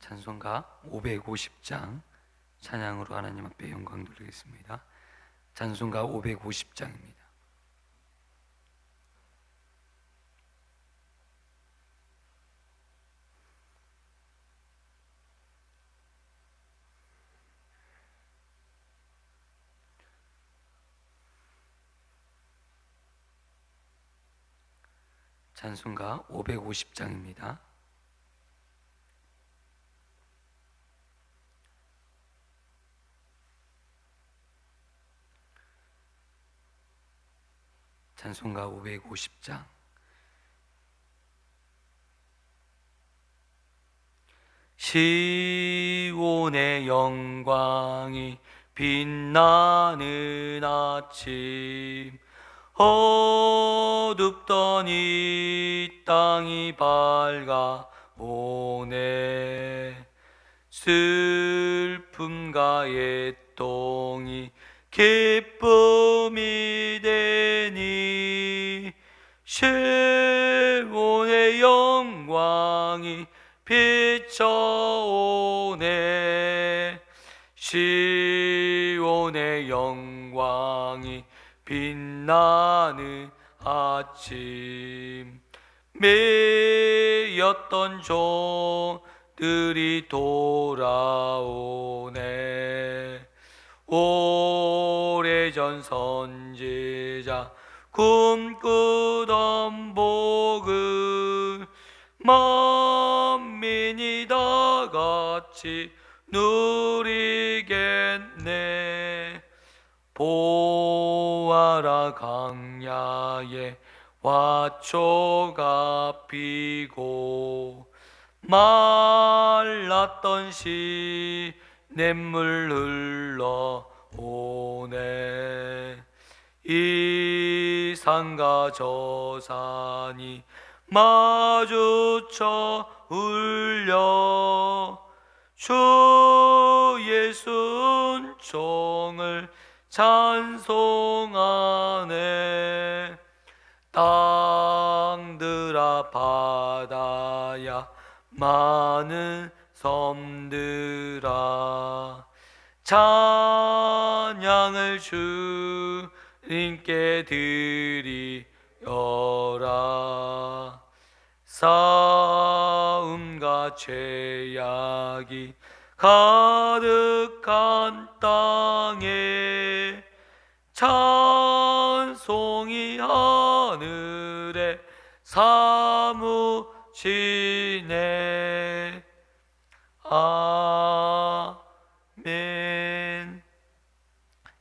찬송가 550장 찬양으로 하나님 앞에 영광 돌리겠습니다. 찬송가 550장입니다. 찬송가 550장입니다. 찬송가 550장. 시온의 영광이 빛나는 아침, 어둡던 이 땅이 밝아오네. 슬픔과 애통이 기쁨이 되니, 시온의 영광이 비춰오네. 시온의 영광이 빛나는 아침, 매였던 종들이 돌아오네. 오래전 선지자 꿈꾸던 복을 만민이 다 같이 누리겠네. 보아라, 강야에 화초가 피고, 말랐던 시냇물 흘러오네. 이 산과 저 산이 마주쳐 울려 주 예수 은총을 찬송하네. 땅들아 바다야 많은 섬들아 찬양을 주님께 드리어라. 싸움과 죄악이 가득한 땅에 찬송이 하늘에 사무치네. 아멘.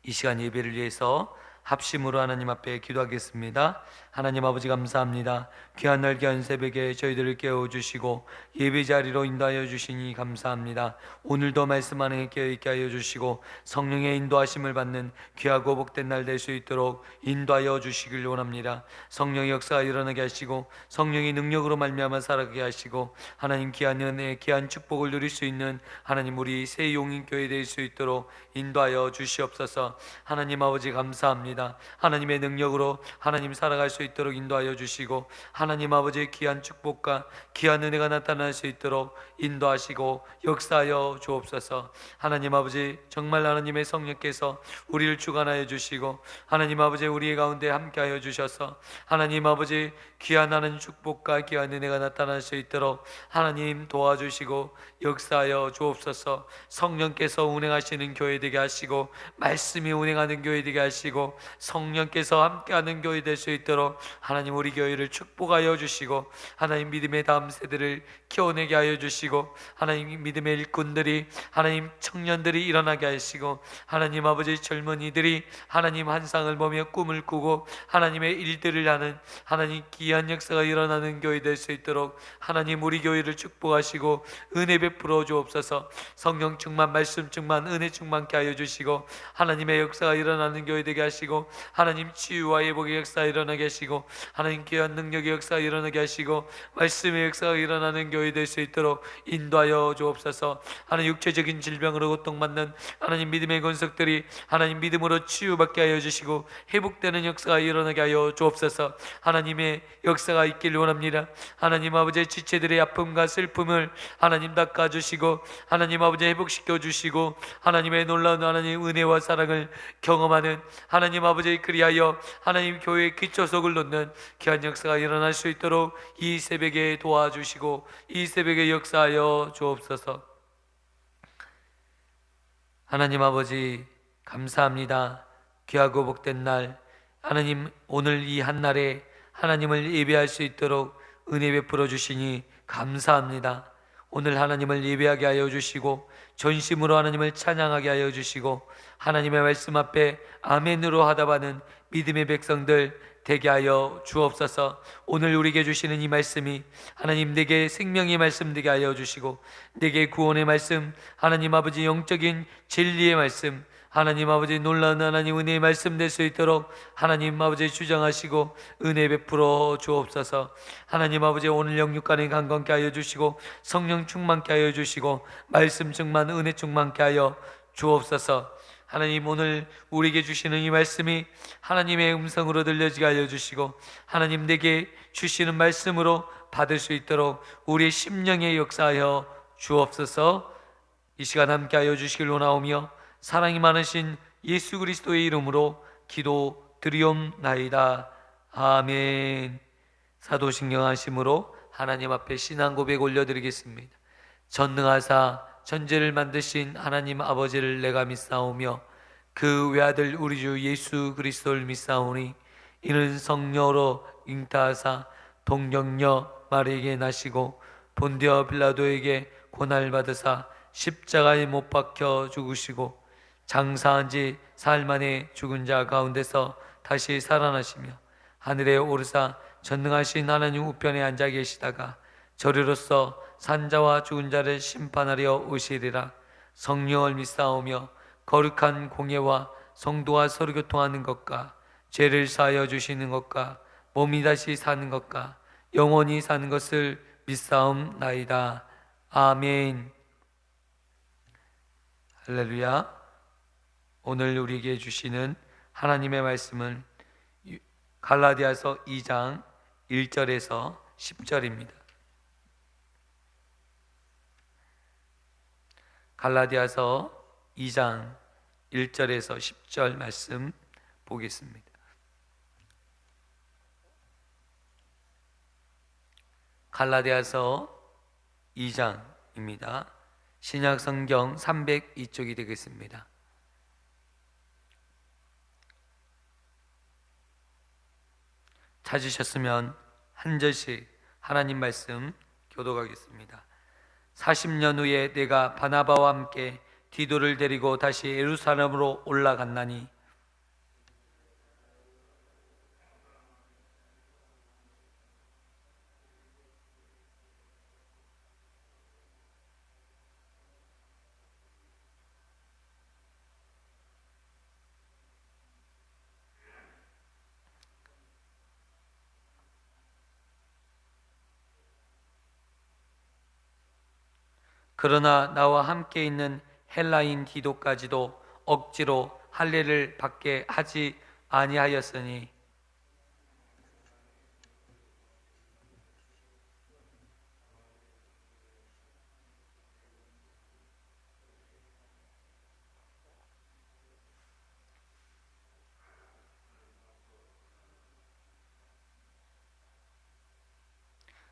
이 시간 예배를 위해서 합심으로 하나님 앞에 기도하겠습니다. 하나님 아버지, 감사합니다. 귀한 날 귀한 새벽에 저희들을 깨워주시고 예배 자리로 인도하여 주시니 감사합니다. 오늘도 말씀 안에 깨어있게 하여 주시고 성령의 인도하심을 받는 귀하고 복된 날 될 수 있도록 인도하여 주시길 원합니다. 성령의 역사가 일어나게 하시고 성령의 능력으로 말미암아 살아가게 하시고 하나님 귀한 은혜, 귀한 축복을 누릴 수 있는 하나님 우리 새 용인교회 될 수 있도록 인도하여 주시옵소서. 하나님 아버지, 감사합니다. 하나님의 능력으로 하나님 살아갈 수 있도록 인도하여 주시고 하나님 아버지의 귀한 축복과 귀한 은혜가 나타날 수 있도록 인도하시고 역사하여 주옵소서. 하나님 아버지, 정말 하나님의 성령께서 우리를 주관하여 주시고 하나님 아버지 우리의 가운데 함께하여 주셔서 하나님 아버지 귀한 하나님 축복과 귀한 은혜가 나타날 수 있도록 하나님 도와주시고 역사하여 주옵소서. 성령께서 운행하시는 교회 되게 하시고 말씀이 운행하는 교회 되게 하시고 성령께서 함께하는 교회 될 수 있도록 하나님 우리 교회를 축복하여 주시고 하나님 믿음의 다음 세대를 키워내게 하여 주시고 하나님 믿음의 일꾼들이 하나님 청년들이 일어나게 하시고 하나님 아버지 젊은이들이 하나님 환상을 보며 꿈을 꾸고 하나님의 일들을 하는 하나님 귀한 역사가 일어나는 교회 될 수 있도록 하나님 우리 교회를 축복하시고 은혜 베풀어 주옵소서. 성령 충만, 말씀 충만, 은혜 충만케 하여 주시고 하나님의 역사가 일어나는 교회 되게 하시고 하시고 하나님 치유와 회복의 역사 일어나게 하시고 하나님 귀한 능력의 역사 일어나게 하시고 말씀의 역사가 일어나는 교회 될 수 있도록 인도하여 주옵소서. 하나님 육체적인 질병으로 고통받는 하나님 믿음의 권속들이 하나님 믿음으로 치유받게 하여 주시고 회복되는 역사가 일어나게 하여 주옵소서. 하나님의 역사가 있길 원합니다. 하나님 아버지의 지체들의 아픔과 슬픔을 하나님 닦아주시고 하나님 아버지 회복시켜 주시고 하나님의 놀라운 하나님 은혜와 사랑을 경험하는 하나님 아버지 그리하여 하나님 교회의 기초석을 놓는 귀한 역사가 일어날 수 있도록 이 새벽에 도와주시고 이 새벽에 역사하여 주옵소서. 하나님 아버지 감사합니다. 귀하고 복된 날 하나님 오늘 이 한날에 하나님을 예배할 수 있도록 은혜 베풀어 주시니 감사합니다. 오늘 하나님을 예배하게 하여 주시고 전심으로 하나님을 찬양하게 하여 주시고 하나님의 말씀 앞에 아멘으로 하답하는 믿음의 백성들 되게 하여 주옵소서. 오늘 우리에게 주시는 이 말씀이 하나님 내게 생명의 말씀 되게 하여 주시고 내게 구원의 말씀 하나님 아버지 영적인 진리의 말씀 하나님 아버지 놀라운 하나님 은혜의 말씀 될 수 있도록 하나님 아버지 주장하시고 은혜 베풀어 주옵소서. 하나님 아버지 오늘 영육간에 강건케 하여 주시고 성령 충만케 하여 주시고 말씀 충만 은혜 충만케 하여 주옵소서. 하나님 오늘 우리에게 주시는 이 말씀이 하나님의 음성으로 들려지게 하여 주시고 하나님 내게 주시는 말씀으로 받을 수 있도록 우리의 심령에 역사하여 주옵소서. 이 시간 함께 하여 주시길 원하오며 사랑이 많으신 예수 그리스도의 이름으로 기도드리옵나이다. 아멘. 사도신경하심으로 하나님 앞에 신앙 고백 올려드리겠습니다. 전능하사 전제를 만드신 하나님 아버지를 내가 믿사오며 그 외아들 우리 주 예수 그리스도를 믿사오니 이는 성령으로 잉타하사 동정녀 마리에게 나시고 본디오 빌라도에게 고난을 받으사 십자가에 못 박혀 죽으시고 장사한 지 사흘 만에 죽은 자 가운데서 다시 살아나시며 하늘에 오르사 전능하신 하나님 우편에 앉아 계시다가 저리로서 산자와 죽은 자를 심판하려 오시리라. 성령을 믿사오며 거룩한 공예와 성도와 서로 교통하는 것과 죄를 사하여 주시는 것과 몸이 다시 사는 것과 영원히 사는 것을 믿사옵나이다. 아멘. 할렐루야. 오늘 우리에게 주시는 하나님의 말씀은 갈라디아서 2장 1절에서 10절입니다. 갈라디아서 2장 1절에서 10절 말씀 보겠습니다. 갈라디아서 2장입니다. 신약 성경 302쪽이 되겠습니다. 찾으셨으면 한 절씩 하나님 말씀 교독하겠습니다. 40년 후에 내가 바나바와 함께 디도를 데리고 다시 예루살렘으로 올라갔나니 그러나 나와 함께 있는 헬라인 디도까지도 억지로 할례를 받게 하지 아니하였으니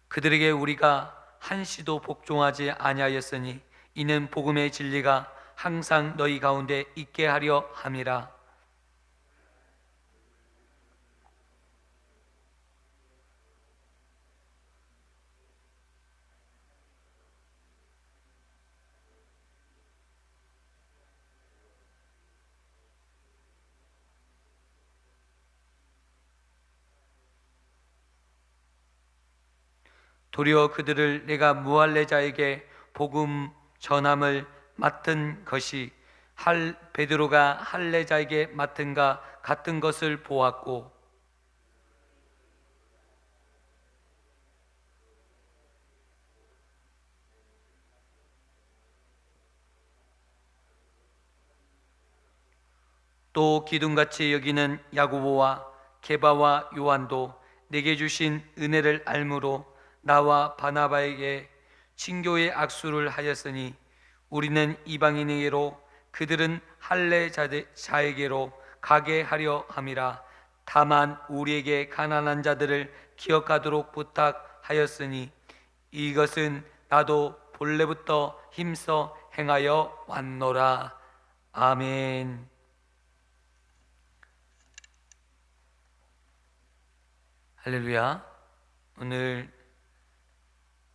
그들에게 우리가 한시도 복종하지 아니하였으니 이는 복음의 진리가 항상 너희 가운데 있게 하려 함이라. 도리어 그들을 내가 무할례자에게 복음 전함을 맡은 것이 베드로가 할례자에게 맡은가 같은 것을 보았고 또 기둥같이 여기는 야고보와 게바와 요한도 내게 주신 은혜를 알므로 나와 바나바에게 친교의 악수를 하였으니 우리는 이방인에게로 그들은 할례자에게로 가게 하려 함이라. 다만 우리에게 가난한 자들을 기억하도록 부탁하였으니 이것은 나도 본래부터 힘써 행하여 왔노라. 아멘. 할렐루야. 오늘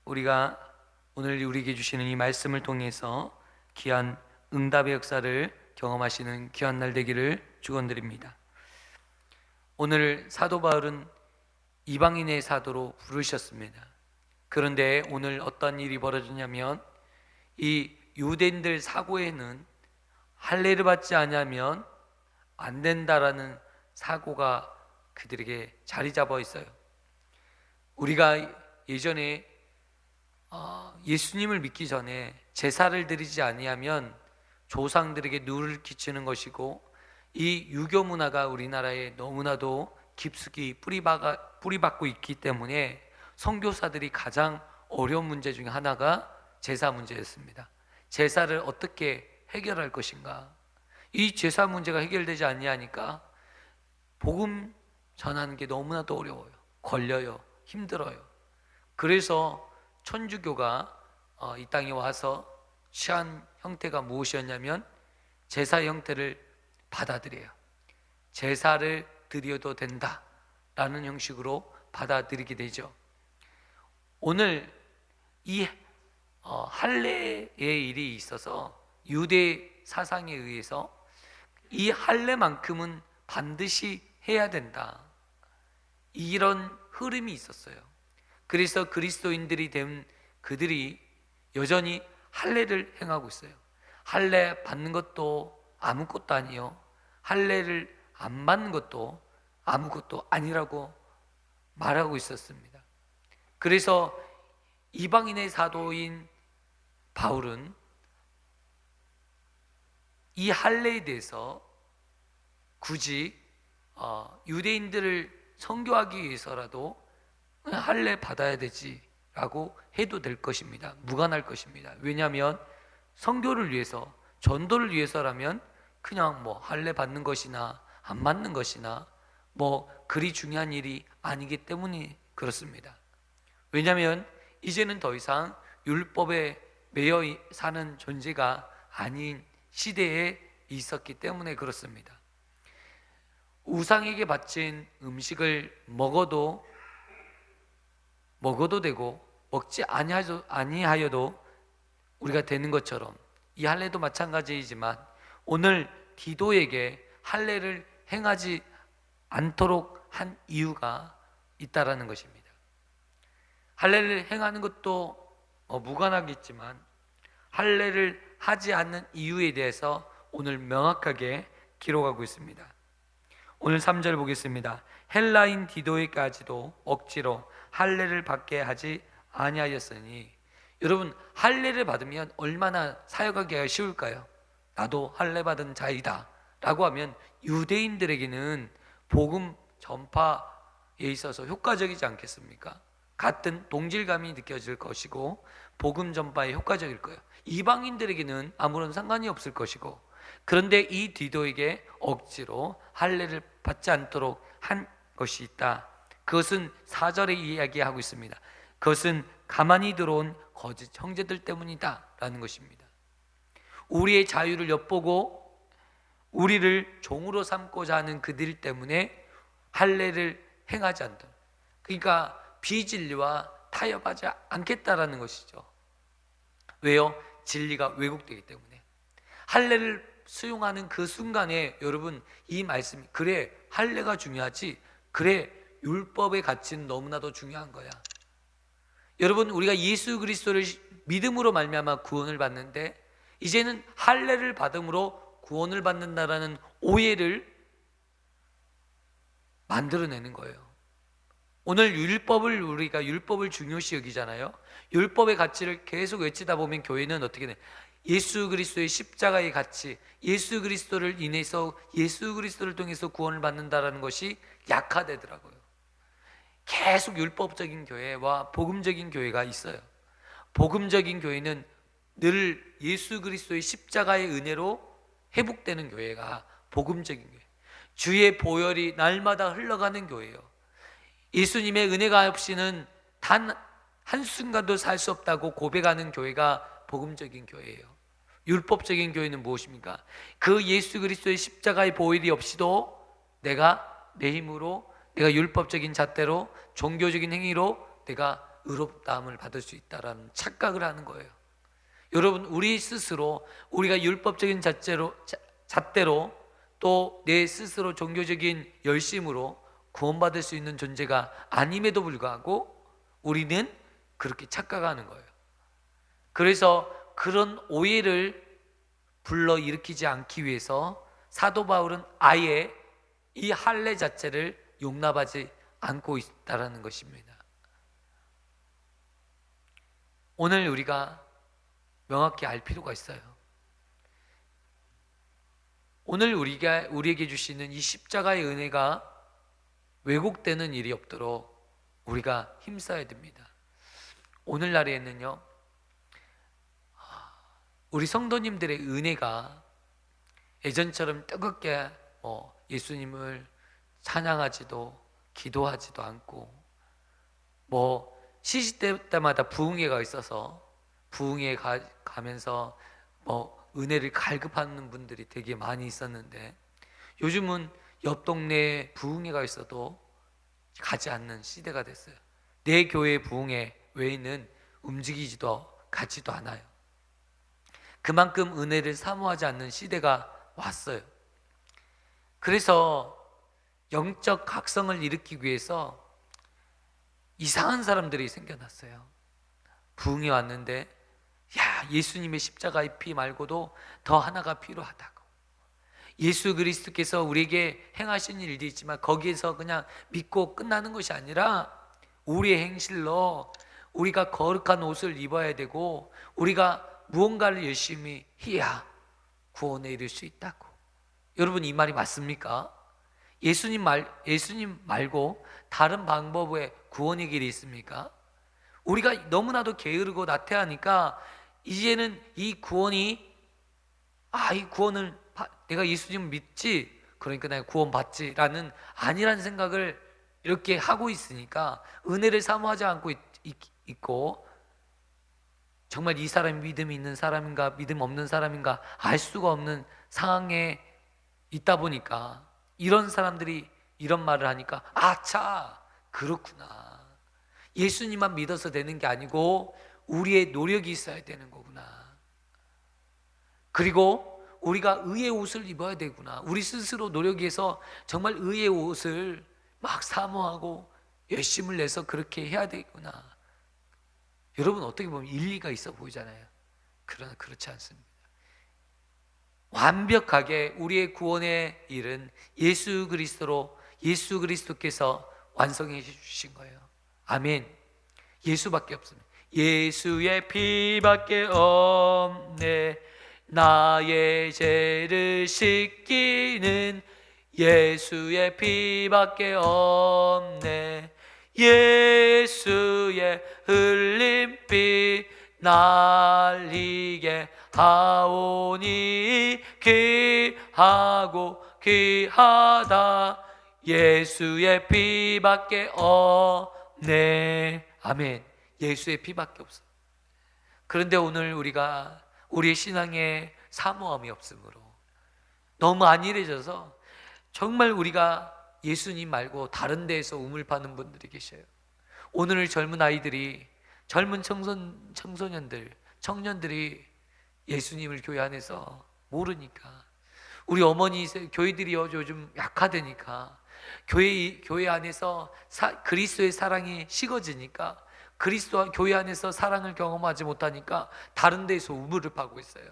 우리에게 주시는 이 말씀을 통해서 귀한 응답의 역사를 경험하시는 귀한 날 되기를 축원드립니다. 오늘 사도 바울은 이방인의 사도로 부르셨습니다. 그런데 오늘 어떤 일이 벌어졌냐면 이 유대인들 사고에는 할례를 받지 않으면 안 된다라는 사고가 그들에게 자리 잡아 있어요. 우리가 예전에 예수님을 믿기 전에 제사를 드리지 아니하면 조상들에게 누를 끼치는 것이고, 이 유교 문화가 우리나라에 너무나도 깊숙이 뿌리박고 있기 때문에 선교사들이 가장 어려운 문제 중에 하나가 제사 문제였습니다. 제사를 어떻게 해결할 것인가? 이 제사 문제가 해결되지 아니하니까 복음 전하는 게 너무나도 어려워요. 걸려요. 힘들어요. 그래서 천주교가 이 땅에 와서 취한 형태가 무엇이었냐면 제사 형태를 받아들여요. 제사를 드려도 된다라는 형식으로 받아들이게 되죠. 오늘 이 할례의 일이 있어서 유대 사상에 의해서 이 할례만큼은 반드시 해야 된다, 이런 흐름이 있었어요. 그래서 그리스도인들이 된 그들이 여전히 할례를 행하고 있어요. 할례 받는 것도 아무것도 아니요, 할례를 안 받는 것도 아무것도 아니라고 말하고 있었습니다. 그래서 이방인의 사도인 바울은 이 할례에 대해서 굳이 유대인들을 선교하기 위해서라도 할례 받아야 되지라고 해도 될 것입니다. 무관할 것입니다. 왜냐하면 선교를 위해서, 전도를 위해서라면 그냥 할례 받는 것이나 안 받는 것이나 그리 중요한 일이 아니기 때문에 그렇습니다. 왜냐하면 이제는 더 이상 율법에 매여 사는 존재가 아닌 시대에 있었기 때문에 그렇습니다. 우상에게 바친 음식을 먹어도 되고 먹지 아니하여도 우리가 되는 것처럼 이 할례도 마찬가지이지만 오늘 디도에게 할례를 행하지 않도록 한 이유가 있다라는 것입니다. 할례를 행하는 것도 무관하겠지만 할례를 하지 않는 이유에 대해서 오늘 명확하게 기록하고 있습니다. 오늘 3절 보겠습니다. 헬라인 디도에까지도 억지로 할례를 받게 하지 아니하였으니. 여러분, 할례를 받으면 얼마나 사역하기가 쉬울까요? 나도 할례 받은 자이다 라고 하면 유대인들에게는 복음 전파에 있어서 효과적이지 않겠습니까? 같은 동질감이 느껴질 것이고 복음 전파에 효과적일 거예요. 이방인들에게는 아무런 상관이 없을 것이고, 그런데 이 디도에게 억지로 할례를 받지 않도록 한 것이 있다. 그것은 4절에 이야기하고 있습니다. 그것은 가만히 들어온 거짓 형제들 때문이다 라는 것입니다. 우리의 자유를 엿보고 우리를 종으로 삼고자 하는 그들 때문에 할례를 행하지 않다. 그러니까 비진리와 타협하지 않겠다라는 것이죠. 왜요? 진리가 왜곡되기 때문에. 할례를 수용하는 그 순간에 여러분, 이 말씀이, 그래 할례가 중요하지, 그래 율법의 가치는 너무나도 중요한 거야. 여러분, 우리가 예수 그리스도를 믿음으로 말미암아 구원을 받는데 이제는 할례를 받음으로 구원을 받는다라는 오해를 만들어내는 거예요. 오늘 우리가 율법을 중요시 여기잖아요. 율법의 가치를 계속 외치다 보면 교회는 어떻게 돼? 예수 그리스도의 십자가의 가치, 예수 그리스도를 인해서, 예수 그리스도를 통해서 구원을 받는다라는 것이 약화되더라고요. 계속 율법적인 교회와 복음적인 교회가 있어요. 복음적인 교회는 늘 예수 그리스도의 십자가의 은혜로 회복되는 교회가 복음적인 교회, 주의 보혈이 날마다 흘러가는 교회예요. 예수님의 은혜가 없이는 단 한순간도 살 수 없다고 고백하는 교회가 복음적인 교회예요. 율법적인 교회는 무엇입니까? 그 예수 그리스도의 십자가의 보혈이 없이도 내가 내 힘으로, 내가 율법적인 잣대로, 종교적인 행위로 내가 의롭다함을 받을 수 있다라는 착각을 하는 거예요. 여러분, 우리 스스로 우리가 율법적인 잣대로 또 내 스스로 종교적인 열심으로 구원받을 수 있는 존재가 아님에도 불구하고 우리는 그렇게 착각하는 거예요. 그래서 그런 오해를 불러일으키지 않기 위해서 사도 바울은 아예 이 할례 자체를 용납하지 않고 있다는 것입니다. 오늘 우리가 명확히 알 필요가 있어요. 오늘 우리에게 주시는 이 십자가의 은혜가 왜곡되는 일이 없도록 우리가 힘써야 됩니다. 오늘날에는요, 우리 성도님들의 은혜가 예전처럼 뜨겁게 예수님을 찬양하지도 기도하지도 않고, 시시때 때마다 부흥회가 있어서 부흥회에 가면서 은혜를 갈급하는 분들이 되게 많이 있었는데, 요즘은 옆 동네에 부흥회가 있어도 가지 않는 시대가 됐어요. 내 교회 부흥회 외에는 움직이지도 가지도 않아요. 그만큼 은혜를 사모하지 않는 시대가 왔어요. 그래서 영적 각성을 일으키기 위해서 이상한 사람들이 생겨났어요. 부흥회 왔는데 예수님의 십자가의 피 말고도 더 하나가 필요하다고, 예수 그리스도께서 우리에게 행하신 일도 있지만 거기에서 그냥 믿고 끝나는 것이 아니라 우리의 행실로 우리가 거룩한 옷을 입어야 되고 우리가 무언가를 열심히 해야 구원에 이를 수 있다고. 여러분, 이 말이 맞습니까? 예수님 말고 다른 방법의 구원의 길이 있습니까? 우리가 너무나도 게으르고 나태하니까 이제는 이 구원을 내가 예수님을 믿지, 그러니까 내가 구원받지 라는 아니라는 생각을 이렇게 하고 있으니까 은혜를 사모하지 않고 있고, 정말 이 사람이 믿음이 있는 사람인가 믿음 없는 사람인가 알 수가 없는 상황에 있다 보니까 이런 사람들이 이런 말을 하니까 아차, 그렇구나, 예수님만 믿어서 되는 게 아니고 우리의 노력이 있어야 되는 거구나, 그리고 우리가 의의 옷을 입어야 되구나, 우리 스스로 노력해서 정말 의의 옷을 막 사모하고 열심을 내서 그렇게 해야 되구나. 여러분, 어떻게 보면 일리가 있어 보이잖아요. 그러나 그렇지 않습니다. 완벽하게 우리의 구원의 일은 예수 그리스도께서 완성해 주신 거예요. 아멘. 예수밖에 없습니다. 예수의 피밖에 없네, 나의 죄를 씻기는 예수의 피밖에 없네, 예수의 흘린 피 날리게 하오니 귀하고 귀하다, 예수의 피밖에 없네. 아멘. 예수의 피밖에 없어. 그런데 오늘 우리가 우리의 신앙에 사모함이 없으므로 너무 안일해져서 정말 우리가 예수님 말고 다른 데에서 우물 파는 분들이 계셔요. 오늘 젊은 아이들이, 젊은 청년들이 예수님을 교회 안에서 모르니까, 우리 어머니 교회들이 요즘 약화되니까 교회 안에서 그리스도의 사랑이 식어지니까, 그리스도와 교회 안에서 사랑을 경험하지 못하니까 다른 데에서 우물을 파고 있어요.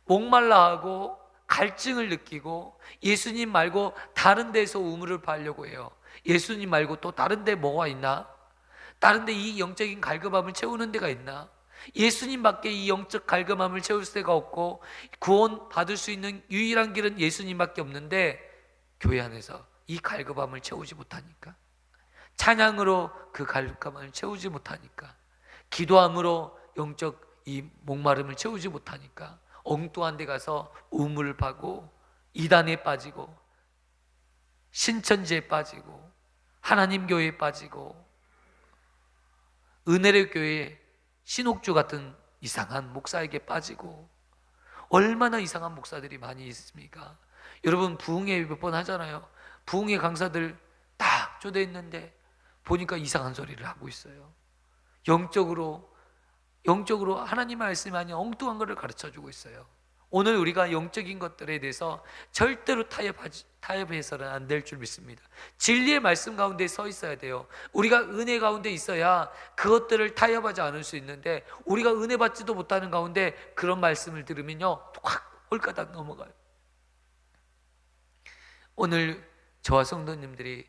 목말라하고 갈증을 느끼고 예수님 말고 다른 데서 우물을 파려고 해요. 예수님 말고 또 다른 데 뭐가 있나? 다른 데 이 영적인 갈급함을 채우는 데가 있나? 예수님밖에 이 영적 갈급함을 채울 데가 없고 구원 받을 수 있는 유일한 길은 예수님밖에 없는데 교회 안에서 이 갈급함을 채우지 못하니까, 찬양으로 그 갈급함을 채우지 못하니까, 기도함으로 영적 이 목마름을 채우지 못하니까 엉뚱한 데 가서 우물을 파고 이단에 빠지고 신천지에 빠지고 하나님 교회에 빠지고 은혜의 교회에 신옥주 같은 이상한 목사에게 빠지고, 얼마나 이상한 목사들이 많이 있습니까? 여러분 부흥회 몇 번 하잖아요. 부흥회 강사들 딱 초대했는데 보니까 이상한 소리를 하고 있어요. 영적으로 하나님 말씀이 아닌 엉뚱한 것을 가르쳐주고 있어요. 오늘 우리가 영적인 것들에 대해서 절대로 타협해서는 안 될 줄 믿습니다. 진리의 말씀 가운데 서 있어야 돼요. 우리가 은혜 가운데 있어야 그것들을 타협하지 않을 수 있는데, 우리가 은혜 받지도 못하는 가운데 그런 말씀을 들으면요 확 홀가닥 넘어가요. 오늘 저와 성도님들이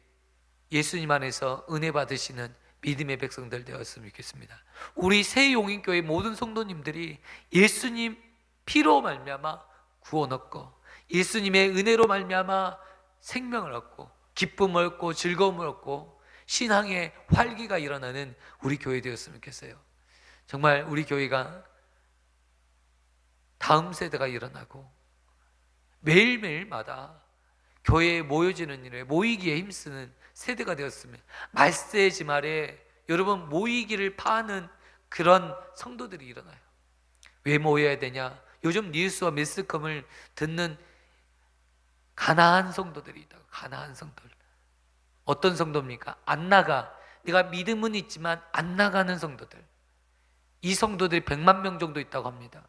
예수님 안에서 은혜 받으시는 믿음의 백성들 되었으면 좋겠습니다. 우리 새용인교회 모든 성도님들이 예수님 피로 말미암아 구원 얻고 예수님의 은혜로 말미암아 생명을 얻고 기쁨을 얻고 즐거움을 얻고 신앙의 활기가 일어나는 우리 교회 되었으면 좋겠어요. 정말 우리 교회가 다음 세대가 일어나고 매일매일마다 교회에 모여지는 일에 모이기에 힘쓰는 세대가 되었으면, 말세지 말에 여러분 모이기를 파는 그런 성도들이 일어나요. 왜 모여야 되냐? 요즘 뉴스와 매스컴을 듣는 가난한 성도들이 있다. 가난한 성도들. 어떤 성도입니까? 안 나가. 내가 믿음은 있지만 안 나가는 성도들. 이 성도들이 100만 명 정도 있다고 합니다.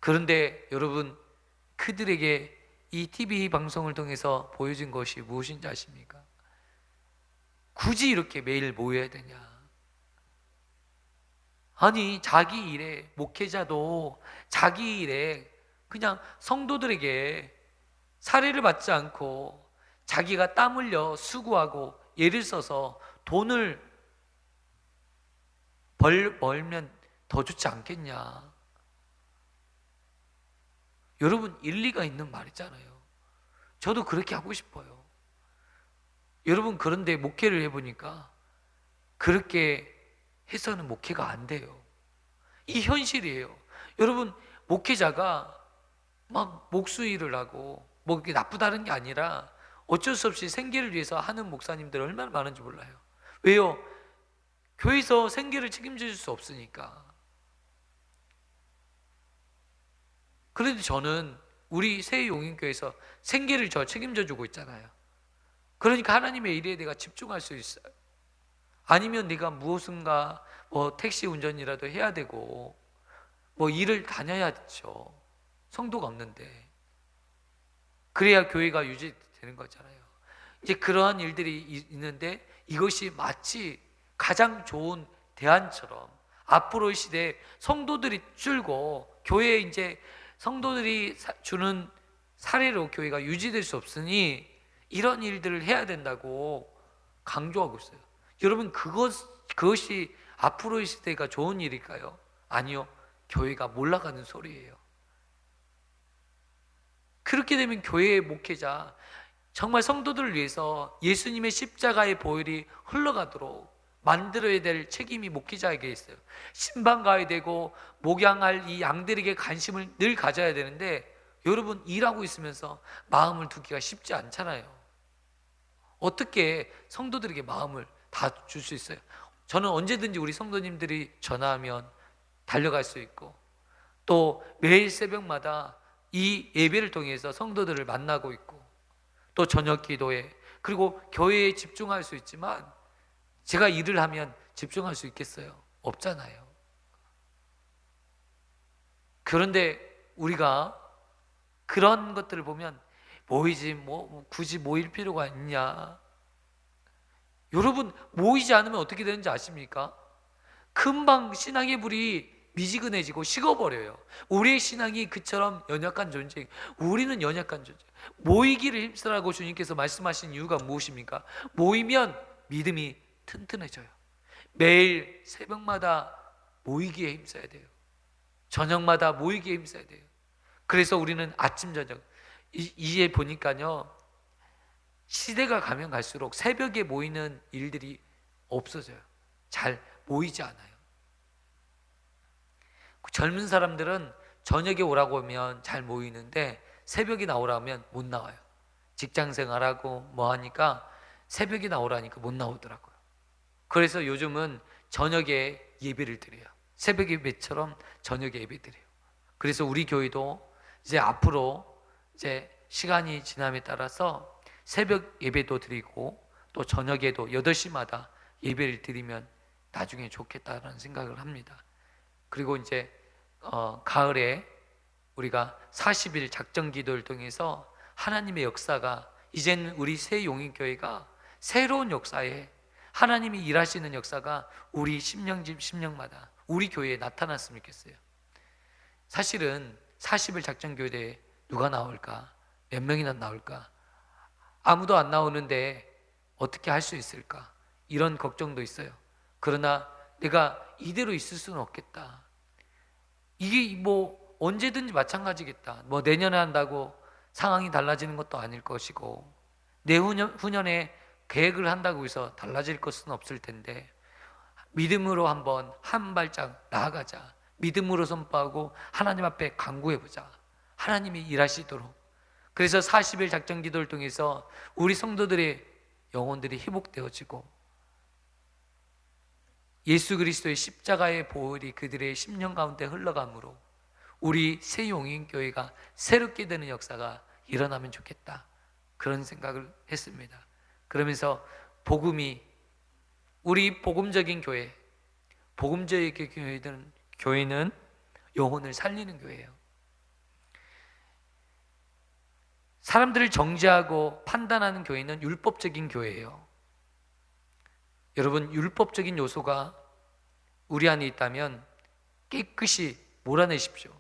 그런데 여러분, 그들에게 이 TV 방송을 통해서 보여진 것이 무엇인지 아십니까? 굳이 이렇게 매일 모여야 되냐? 아니, 자기 일에, 목회자도 자기 일에 그냥 성도들에게 사례를 받지 않고 자기가 땀 흘려 수고하고 예를 써서 돈을 벌면 더 좋지 않겠냐? 여러분, 일리가 있는 말이잖아요. 저도 그렇게 하고 싶어요. 여러분, 그런데 목회를 해보니까 그렇게 해서는 목회가 안 돼요. 이 현실이에요. 여러분, 목회자가 막 목수일을 하고 뭐 그게 나쁘다는 게 아니라 어쩔 수 없이 생계를 위해서 하는 목사님들 얼마나 많은지 몰라요. 왜요? 교회에서 생계를 책임져 줄 수 없으니까. 그래도 저는 우리 새용인교회에서 생계를 저 책임져 주고 있잖아요. 그러니까 하나님의 일에 내가 집중할 수 있어요. 아니면 내가 무엇인가 뭐 택시 운전이라도 해야 되고 뭐 일을 다녀야죠. 성도가 없는데. 그래야 교회가 유지되는 거잖아요. 이제 그러한 일들이 있는데 이것이 마치 가장 좋은 대안처럼 앞으로의 시대에 성도들이 줄고 교회에 이제 성도들이 주는 사례로 교회가 유지될 수 없으니 이런 일들을 해야 된다고 강조하고 있어요. 여러분, 그것이 앞으로의 시대가 좋은 일일까요? 아니요. 교회가 몰락하는 소리예요. 그렇게 되면 교회의 목회자, 정말 성도들을 위해서 예수님의 십자가의 보혈이 흘러가도록 만들어야 될 책임이 목회자에게 있어요. 신방 가야 되고 목양할 이 양들에게 관심을 늘 가져야 되는데, 여러분 일하고 있으면서 마음을 두기가 쉽지 않잖아요. 어떻게 성도들에게 마음을 다 줄 수 있어요? 저는 언제든지 우리 성도님들이 전화하면 달려갈 수 있고, 또 매일 새벽마다 이 예배를 통해서 성도들을 만나고 있고, 또 저녁 기도에, 그리고 교회에 집중할 수 있지만 제가 일을 하면 집중할 수 있겠어요? 없잖아요. 그런데 우리가 그런 것들을 보면 모이지 뭐 굳이 모일 필요가 있냐? 여러분, 모이지 않으면 어떻게 되는지 아십니까? 금방 신앙의 불이 미지근해지고 식어버려요. 우리의 신앙이 그처럼 연약한 존재, 우리는 연약한 존재. 모이기를 힘쓰라고 주님께서 말씀하신 이유가 무엇입니까? 모이면 믿음이 튼튼해져요. 매일 새벽마다 모이기에 힘써야 돼요. 저녁마다 모이기에 힘써야 돼요. 그래서 우리는 아침 저녁, 이제 보니까요, 시대가 가면 갈수록 새벽에 모이는 일들이 없어져요. 잘 모이지 않아요. 젊은 사람들은 저녁에 오라고 하면 잘 모이는데 새벽에 나오라면 못 나와요. 직장 생활하고 뭐 하니까 새벽에 나오라니까 못 나오더라고요. 그래서 요즘은 저녁에 예배를 드려요. 새벽 예배처럼 저녁에 예배 드려요. 그래서 우리 교회도 이제 앞으로 이제 시간이 지남에 따라서 새벽 예배도 드리고 또 저녁에도 8시마다 예배를 드리면 나중에 좋겠다라는 생각을 합니다. 그리고 이제 가을에 우리가 40일 작정 기도를 통해서 하나님의 역사가, 이제는 우리 새 용인교회가 새로운 역사에 하나님이 일하시는 역사가 우리 심령집 심령마다 우리 교회에 나타났으면 좋겠어요. 사실은 40일 작정교회에 누가 나올까? 몇 명이나 나올까? 아무도 안 나오는데 어떻게 할 수 있을까? 이런 걱정도 있어요. 그러나 내가 이대로 있을 수는 없겠다. 이게 뭐 언제든지 마찬가지겠다. 뭐 내년에 한다고 상황이 달라지는 것도 아닐 것이고, 내후년에 계획을 한다고 해서 달라질 것은 없을 텐데, 믿음으로 한번 한 발짝 나아가자. 믿음으로 선포하고 하나님 앞에 간구해보자. 하나님이 일하시도록. 그래서 40일 작정 기도를 통해서 우리 성도들의 영혼들이 회복되어지고 예수 그리스도의 십자가의 보혈이 그들의 심령 가운데 흘러가므로 우리 새 용인교회가 새롭게 되는 역사가 일어나면 좋겠다, 그런 생각을 했습니다. 그러면서 복음이, 우리 복음적인 교회, 복음적인 교회는 영혼을 살리는 교회예요. 사람들을 정죄하고 판단하는 교회는 율법적인 교회예요. 여러분, 율법적인 요소가 우리 안에 있다면 깨끗이 몰아내십시오.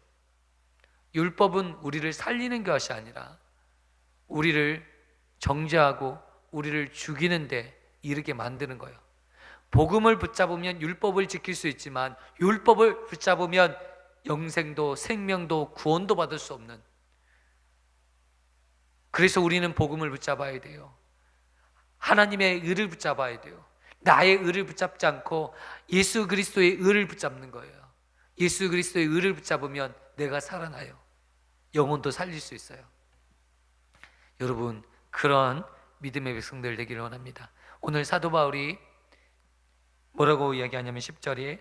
율법은 우리를 살리는 것이 아니라 우리를 정죄하고 우리를 죽이는 데 이르게 만드는 거예요. 복음을 붙잡으면 율법을 지킬 수 있지만 율법을 붙잡으면 영생도 생명도 구원도 받을 수 없는, 그래서 우리는 복음을 붙잡아야 돼요. 하나님의 의를 붙잡아야 돼요. 나의 의를 붙잡지 않고 예수 그리스도의 의를 붙잡는 거예요. 예수 그리스도의 의를 붙잡으면 내가 살아나요. 영혼도 살릴 수 있어요. 여러분, 그런 믿음의 백성들 되기를 원합니다. 오늘 사도 바울이 뭐라고 이야기하냐면 10절에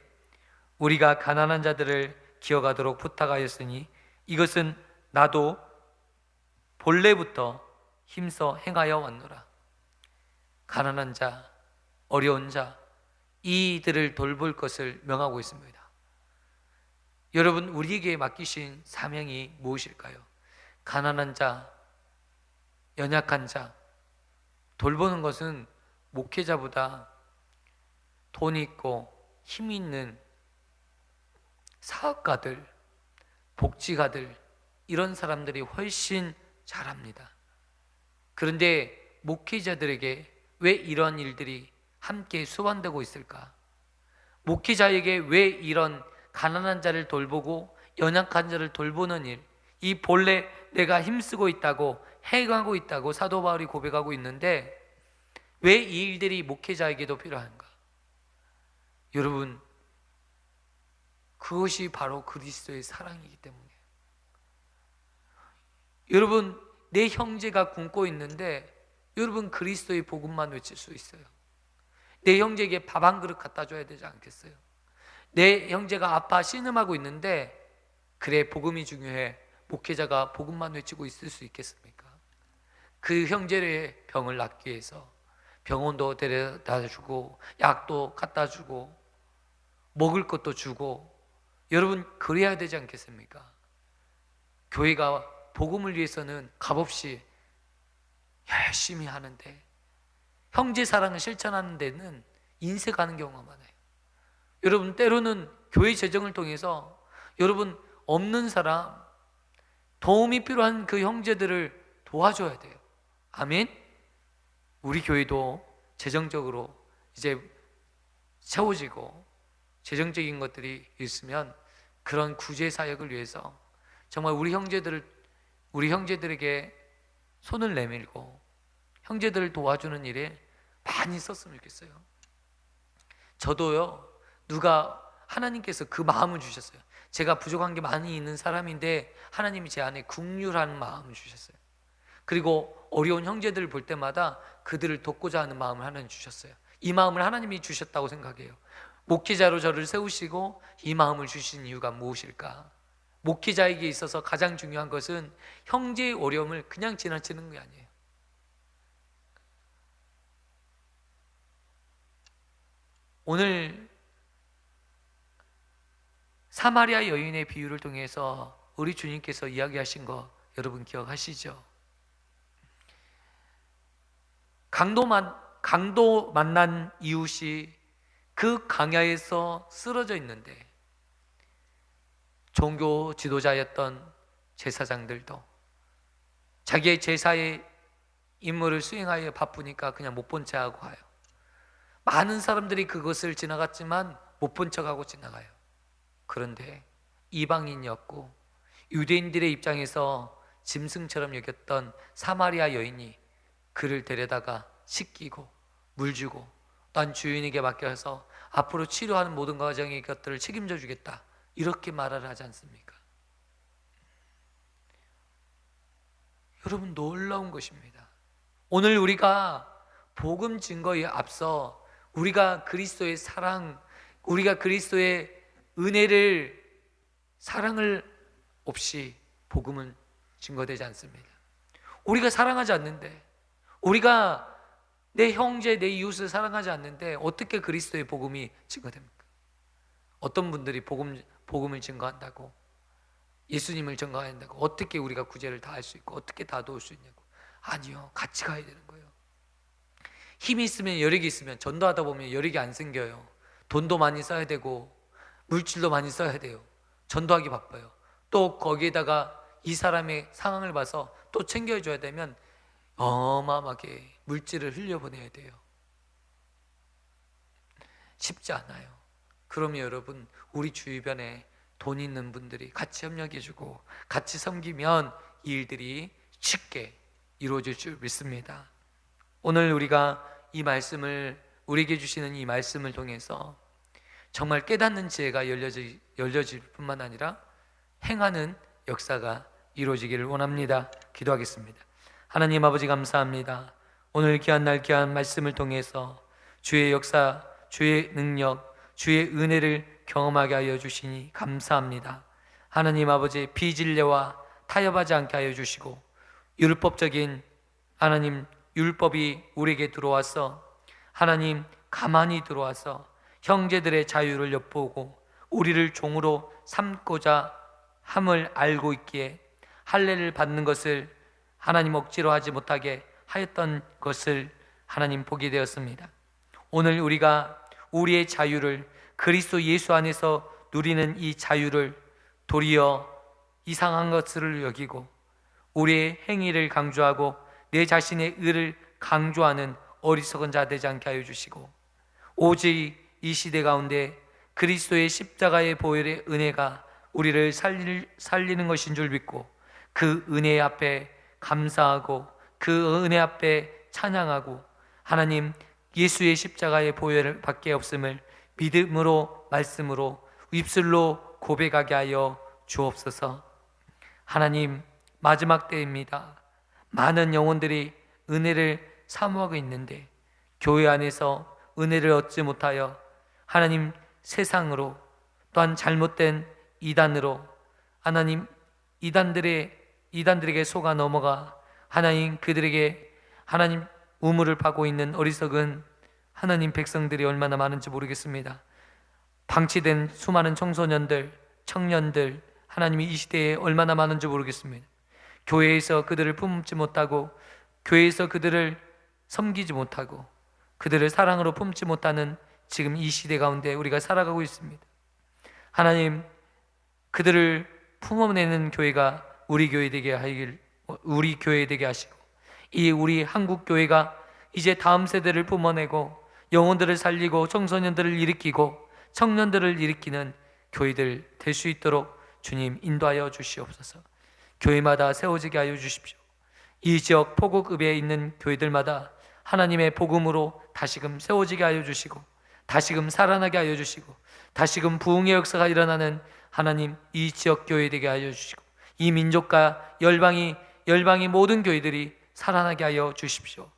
우리가 가난한 자들을 기억하도록 부탁하였으니 이것은 나도 본래부터 힘써 행하여 왔노라. 가난한 자, 어려운 자, 이들을 돌볼 것을 명하고 있습니다. 여러분, 우리에게 맡기신 사명이 무엇일까요? 가난한 자, 연약한 자 돌보는 것은 목회자보다 돈 있고 힘 있는 사업가들, 복지가들, 이런 사람들이 훨씬 잘합니다. 그런데 목회자들에게 왜 이런 일들이 함께 수반되고 있을까? 목회자에게 왜 이런 가난한 자를 돌보고 연약한 자를 돌보는 일, 이 본래 내가 힘쓰고 있다고, 행하고 있다고 사도 바울이 고백하고 있는데 왜 이 일들이 목회자에게도 필요한가? 여러분, 그것이 바로 그리스도의 사랑이기 때문이에요. 여러분, 내 형제가 굶고 있는데 여러분 그리스도의 복음만 외칠 수 있어요. 내 형제에게 밥 한 그릇 갖다 줘야 되지 않겠어요? 내 형제가 아파 신음하고 있는데 그래, 복음이 중요해, 목회자가 복음만 외치고 있을 수 있겠습니까? 그 형제의 병을 낫기 위해서 병원도 데려다 주고 약도 갖다 주고 먹을 것도 주고, 여러분 그래야 되지 않겠습니까? 교회가 복음을 위해서는 값없이 열심히 하는데 형제 사랑을 실천하는 데는 인색하는 경우가 많아요. 여러분, 때로는 교회 재정을 통해서 여러분 없는 사람, 도움이 필요한 그 형제들을 도와줘야 돼요. 아멘. 우리 교회도 재정적으로 이제 채워지고 재정적인 것들이 있으면 그런 구제 사역을 위해서 정말 우리 형제들에게 손을 내밀고 형제들을 도와주는 일에 많이 썼으면 좋겠어요. 저도요, 누가 하나님께서 그 마음을 주셨어요. 제가 부족한 게 많이 있는 사람인데 하나님이 제 안에 긍휼한 마음을 주셨어요. 그리고 어려운 형제들을 볼 때마다 그들을 돕고자 하는 마음을 하나님 주셨어요. 이 마음을 하나님이 주셨다고 생각해요. 목회자로 저를 세우시고 이 마음을 주신 이유가 무엇일까? 목회자에게 있어서 가장 중요한 것은 형제의 어려움을 그냥 지나치는 게 아니에요. 오늘 사마리아 여인의 비유를 통해서 우리 주님께서 이야기하신 거 여러분 기억하시죠? 강도 만난 이웃이 그 강야에서 쓰러져 있는데 종교 지도자였던 제사장들도 자기의 제사의 임무를 수행하여 바쁘니까 그냥 못 본 척하고 가요. 많은 사람들이 그것을 지나갔지만 못 본 척하고 지나가요. 그런데 이방인이었고 유대인들의 입장에서 짐승처럼 여겼던 사마리아 여인이 그를 데려다가 씻기고 물 주고 난 주인에게 맡겨서 앞으로 치료하는 모든 과정의 것들을 책임져 주겠다, 이렇게 말을 하지 않습니까? 여러분, 놀라운 것입니다. 오늘 우리가 복음 증거에 앞서 우리가 그리스도의 사랑, 우리가 그리스도의 은혜를, 사랑을 없이 복음은 증거되지 않습니다. 우리가 사랑하지 않는데, 우리가 내 형제, 내 이웃을 사랑하지 않는데 어떻게 그리스도의 복음이 증거됩니까? 어떤 분들이 복음을 증거한다고, 예수님을 증거한다고 어떻게 우리가 구제를 다 할 수 있고 어떻게 다 도울 수 있냐고. 아니요, 같이 가야 되는 거예요. 힘이 있으면, 여력이 있으면, 전도하다 보면 여력이 안 생겨요. 돈도 많이 써야 되고 물질도 많이 써야 돼요. 전도하기 바빠요. 또 거기에다가 이 사람의 상황을 봐서 또 챙겨줘야 되면 어마어마하게 물질을 흘려보내야 돼요. 쉽지 않아요. 그러면 여러분, 우리 주변에 돈 있는 분들이 같이 협력해주고 같이 섬기면 이 일들이 쉽게 이루어질 줄 믿습니다. 오늘 우리가 이 말씀을, 우리에게 주시는 이 말씀을 통해서 정말 깨닫는 지혜가 열려질 뿐만 아니라 행하는 역사가 이루어지기를 원합니다. 기도하겠습니다. 하나님 아버지, 감사합니다. 오늘 귀한 날, 귀한 말씀을 통해서 주의 역사, 주의 능력, 주의 은혜를 경험하게 하여 주시니 감사합니다. 하나님 아버지, 비진리와 타협하지 않게 하여 주시고 율법적인 하나님 율법이 우리에게 들어와서 하나님 가만히 들어와서 형제들의 자유를 엿보고 우리를 종으로 삼고자 함을 알고 있기에 할례를 받는 것을 하나님 억지로 하지 못하게 하였던 것을 하나님 보게 되었습니다. 오늘 우리가 우리의 자유를, 그리스도 예수 안에서 누리는 이 자유를 도리어 이상한 것을 여기고 우리의 행위를 강조하고 내 자신의 의를 강조하는 어리석은 자 되지 않게 하여 주시고, 오직 이 시대 가운데 그리스도의 십자가의 보혈의 은혜가 우리를 살리는 것인 줄 믿고 그 은혜 앞에 감사하고 그 은혜 앞에 찬양하고 하나님 예수의 십자가의 보혈을 밖에 없음을 믿음으로, 말씀으로, 입술로 고백하게 하여 주옵소서. 하나님, 마지막 때입니다. 많은 영혼들이 은혜를 사모하고 있는데 교회 안에서 은혜를 얻지 못하여 하나님 세상으로, 또한 잘못된 이단으로 하나님 이단들에게 속아 넘어가 하나님 그들에게 하나님 우물을 파고 있는 어리석은 하나님 백성들이 얼마나 많은지 모르겠습니다. 방치된 수많은 청소년들, 청년들, 하나님이 이 시대에 얼마나 많은지 모르겠습니다. 교회에서 그들을 품지 못하고 교회에서 그들을 섬기지 못하고 그들을 사랑으로 품지 못하는 지금 이 시대 가운데 우리가 살아가고 있습니다. 하나님, 그들을 품어내는 교회가 우리 교회 되게 하시고, 이 우리 한국 교회가 이제 다음 세대를 품어내고 영혼들을 살리고 청소년들을 일으키고 청년들을 일으키는 교회들 될 수 있도록 주님 인도하여 주시옵소서. 교회마다 세워지게 하여 주십시오. 이 지역 포구급에 있는 교회들마다 하나님의 복음으로 다시금 세워지게 하여 주시고, 다시금 살아나게 하여 주시고, 다시금 부흥의 역사가 일어나는 하나님 이 지역 교회 되게 하여 주시고, 이 민족과 열방이 모든 교회들이 살아나게 하여 주십시오.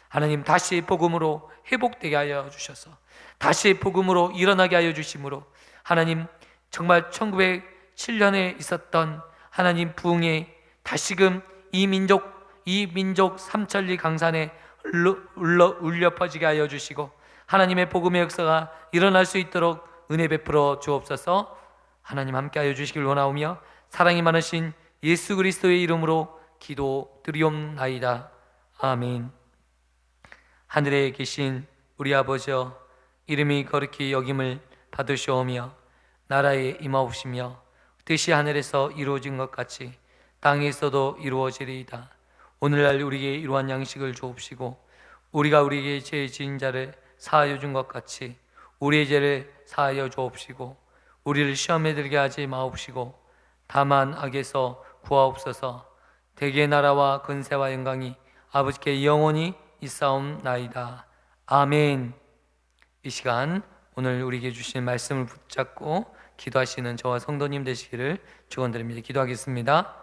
하나님, 다시 복음으로 회복되게 하여 주셔서 다시 복음으로 일어나게 하여 주심으로 하나님, 정말 1907년에 있었던 하나님 부흥에 다시금 이 민족 삼천리 강산에 울려 퍼지게 하여 주시고, 하나님의 복음의 역사가 일어날 수 있도록 은혜 베풀어 주옵소서. 하나님 함께 하여 주시길 원하오며 사랑이 많으신 예수 그리스도의 이름으로 기도드리옵나이다. 아멘. 하늘에 계신 우리 아버지여, 이름이 거룩히 여김을 받으시오며 나라에 임하옵시며 뜻이 하늘에서 이루어진 것 같이 땅에서도 이루어지리이다. 오늘날 우리에게 이러한 양식을 주옵시고 우리가 우리에게 죄 지은 자를 사하여 준 것 같이 우리의 죄를 사하여 주옵시고 우리를 시험에 들게 하지 마옵시고 다만 악에서 구하옵소서. 대개의 나라와 근세와 영광이 아버지께 영원히 있사옵나이다. 아멘. 이 시간 오늘 우리에게 주신 말씀을 붙잡고 기도하시는 저와 성도님 되시기를 축원드립니다. 기도하겠습니다.